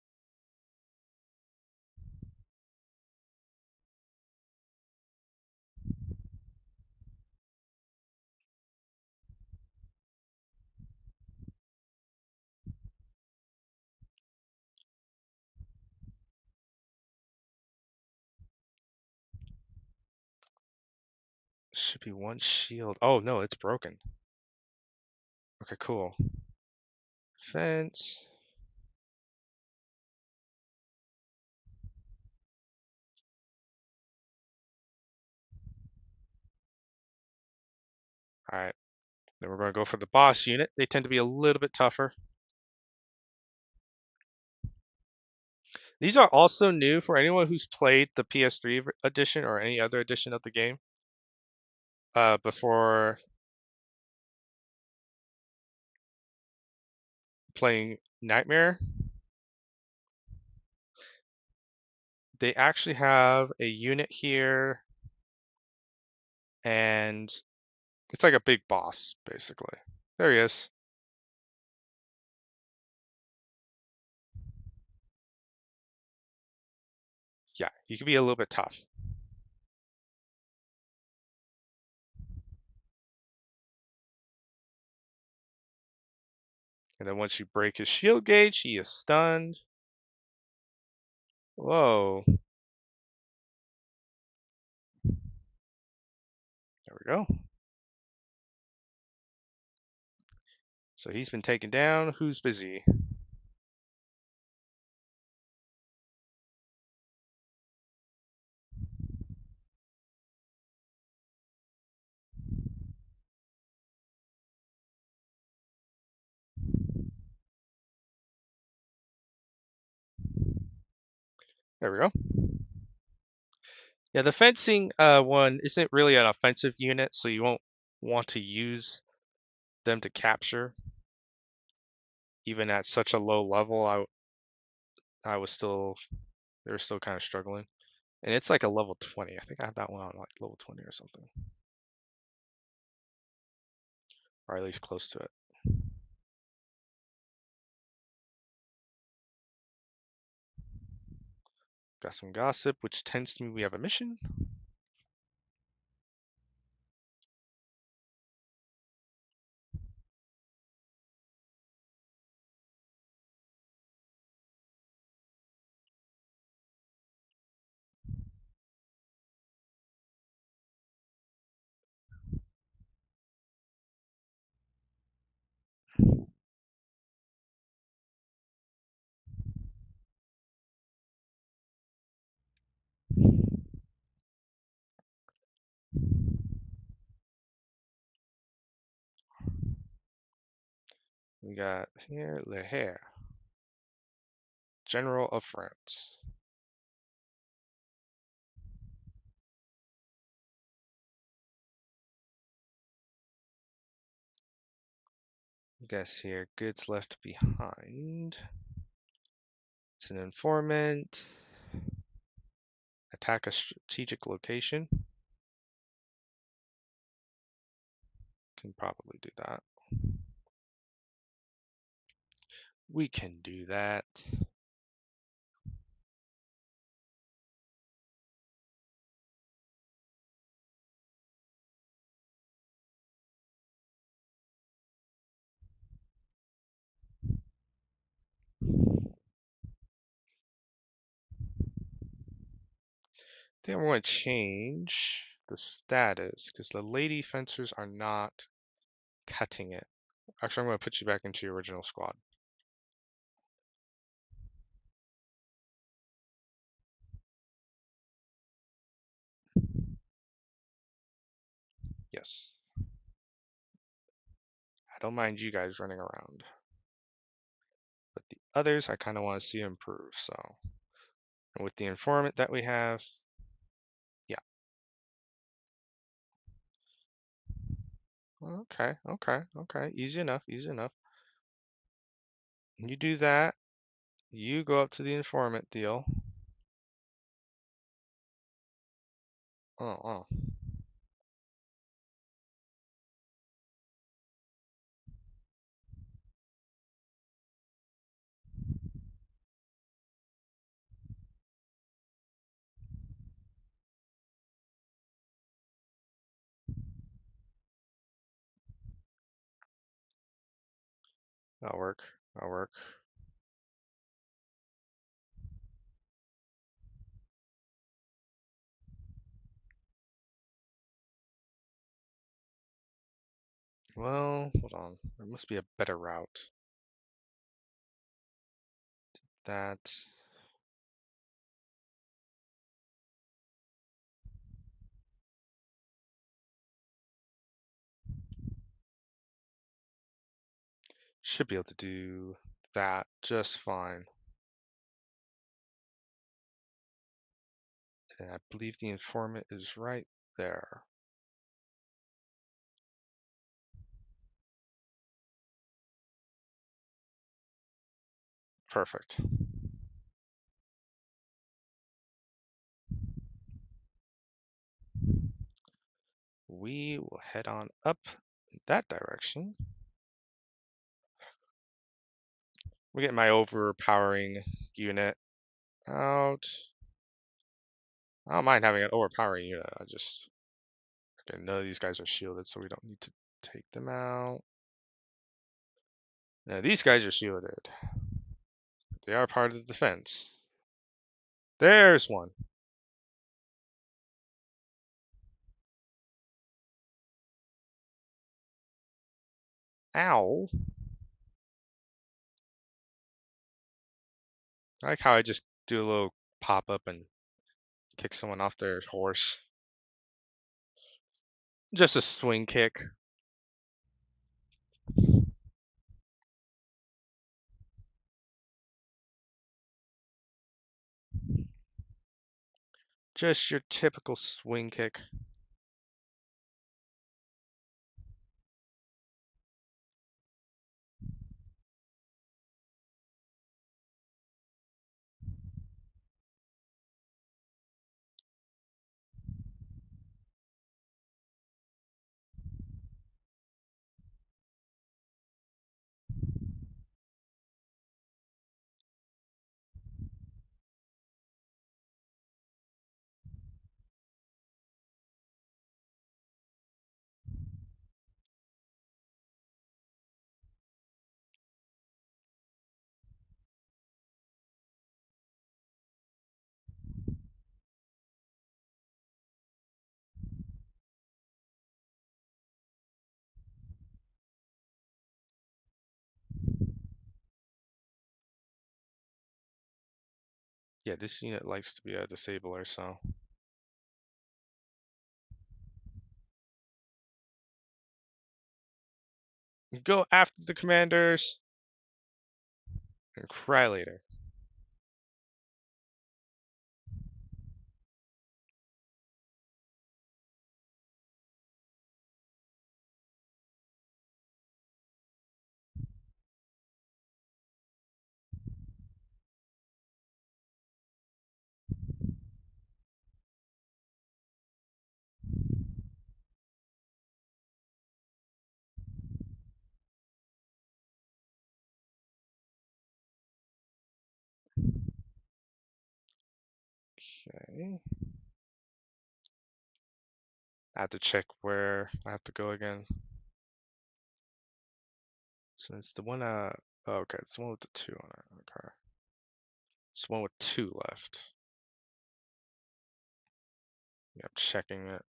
Should be one shield. Oh no, it's broken. Okay, cool. Fence. All right. Then we're going to go for the boss unit. They tend to be a little bit tougher. These are also new for anyone who's played the PS3 edition or any other edition of the game before playing Nightmare. They actually have a unit here, and it's like a big boss, basically. There he is. Yeah, you can be a little bit tough. And then once you break his shield gauge, he is stunned. Whoa. There we go. So he's been taken down. Who's busy? There we go. Yeah, the fencing one isn't really an offensive unit, so you won't want to use them to capture. Even at such a low level, I was still they were still kind of struggling. And it's like a level 20. I think I have that one on like level 20 or something, or at least close to it. Got some gossip, which tends to mean we have a mission. We got here Le Hair, General of France. Guess here, goods left behind. It's an informant. Attack a strategic location. Can probably do that. We can do that. I think I'm going to change the status because the lady fencers are not cutting it. Actually, I'm going to put you back into your original squad. Yes. I don't mind you guys running around. But the others, I kind of want to see improve, so. And with the informant that we have, yeah. Okay, okay, okay. Easy enough, easy enough. You do that. You go up to the informant deal. Oh. That'll work. That'll work. Well, hold on. There must be a better route. That should be able to do that just fine. And I believe the informant is right there. Perfect. We will head on up in that direction. We get my overpowering unit out. I don't mind having an overpowering unit. Okay, none of these guys are shielded, so we don't need to take them out. Now these guys are shielded. They are part of the defense. There's one. Ow. I like how I just do a little pop up and kick someone off their horse. Just a swing kick. Just your typical swing kick. Yeah, this unit likes to be a disabler, so. Go after the commanders and cry later. Okay. I have to check where I have to go again. So it's the one, oh, okay, it's the one with the 2 on it. Okay. It's the one with 2 left. Yeah, I'm checking it.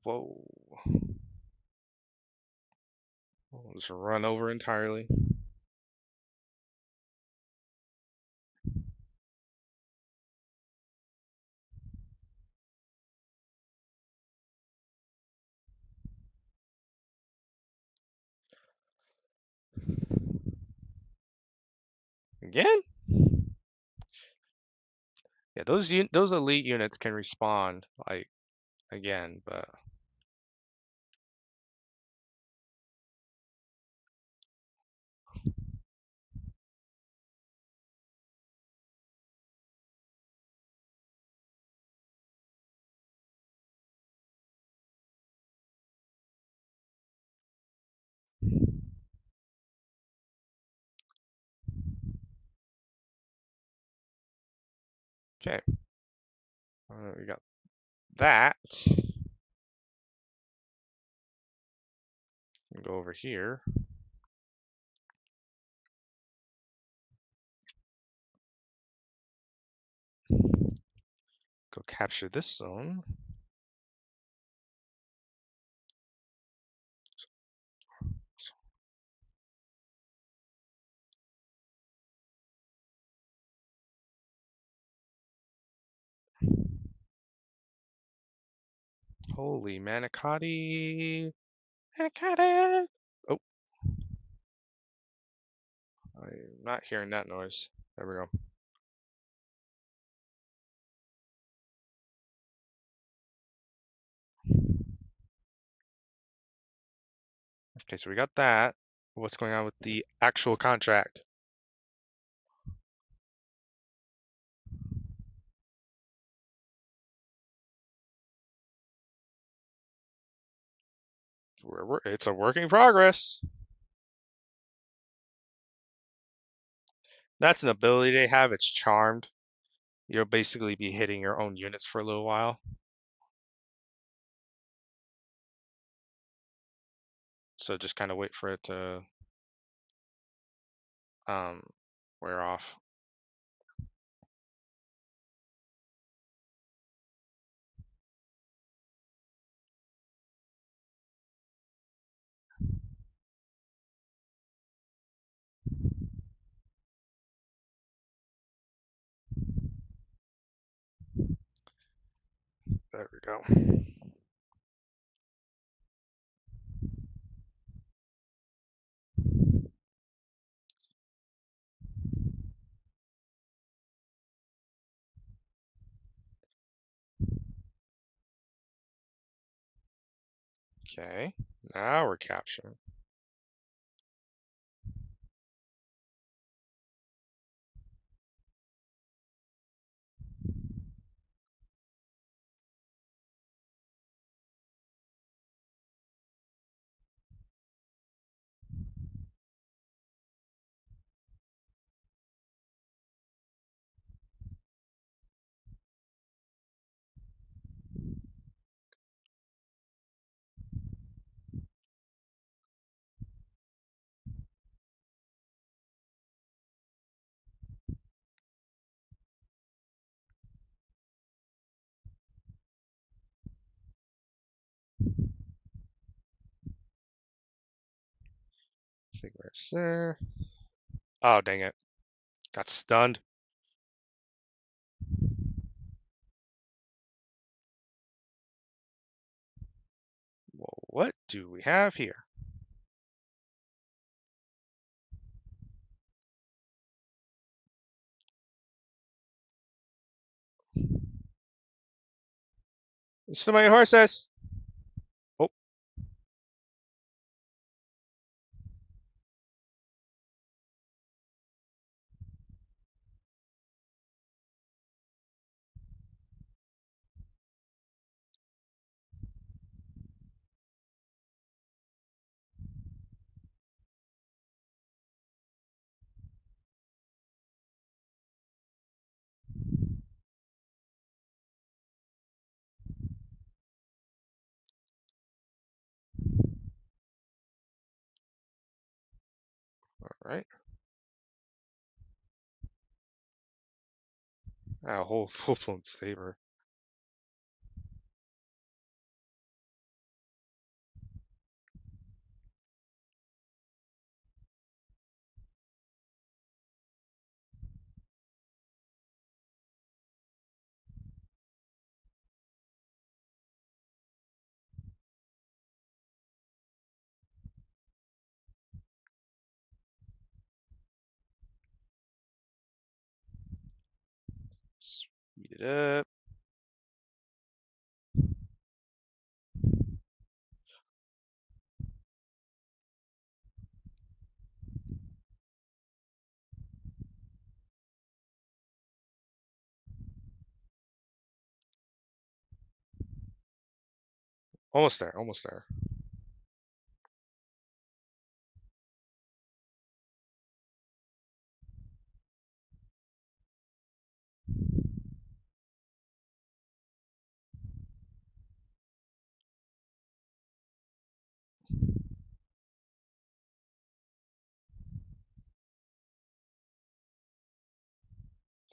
Whoa. Just run over entirely. Again? Yeah, those elite units can respawn like again, but okay. We got that. Go over here. Go capture this zone. Holy manicotti. Manicotti. Oh, I'm not hearing that noise. There we go. Okay, so we got that. What's going on with the actual contract? It's a work in progress. That's an ability they have. It's charmed. You'll basically be hitting your own units for a little while. So just kind of wait for it to um, wear off. There we go. Okay, now we're capturing. sir. Oh, dang it. Got stunned. Well, what do we have here? So many horses. Oh, all right. A whole full-blown saber. Speed it up. Almost there. Almost there.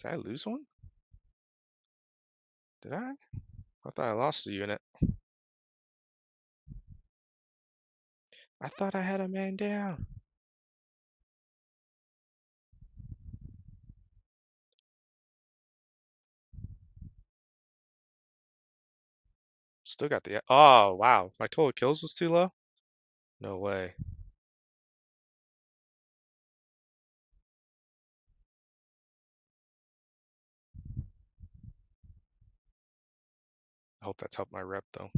Did I lose one? Did I? I thought I lost a unit. I thought I had a man down. Still got the. Oh, wow. My total kills was too low? No way. I hope that's helped my rep, though.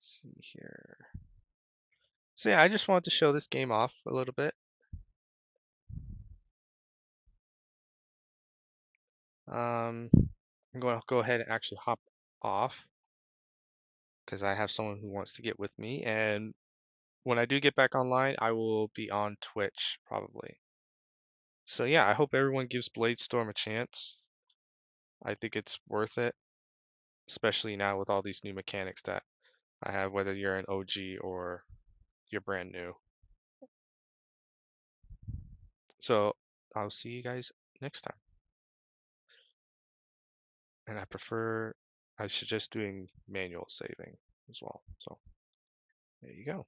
Let's see here. So yeah, I just wanted to show this game off a little bit. I'm going to go ahead and actually hop off because I have someone who wants to get with me. And when I do get back online, I will be on Twitch probably. So yeah, I hope everyone gives Bladestorm a chance. I think it's worth it, especially now with all these new mechanics that I have, whether you're an OG or you're brand new. So I'll see you guys next time. And I suggest doing manual saving as well. So there you go.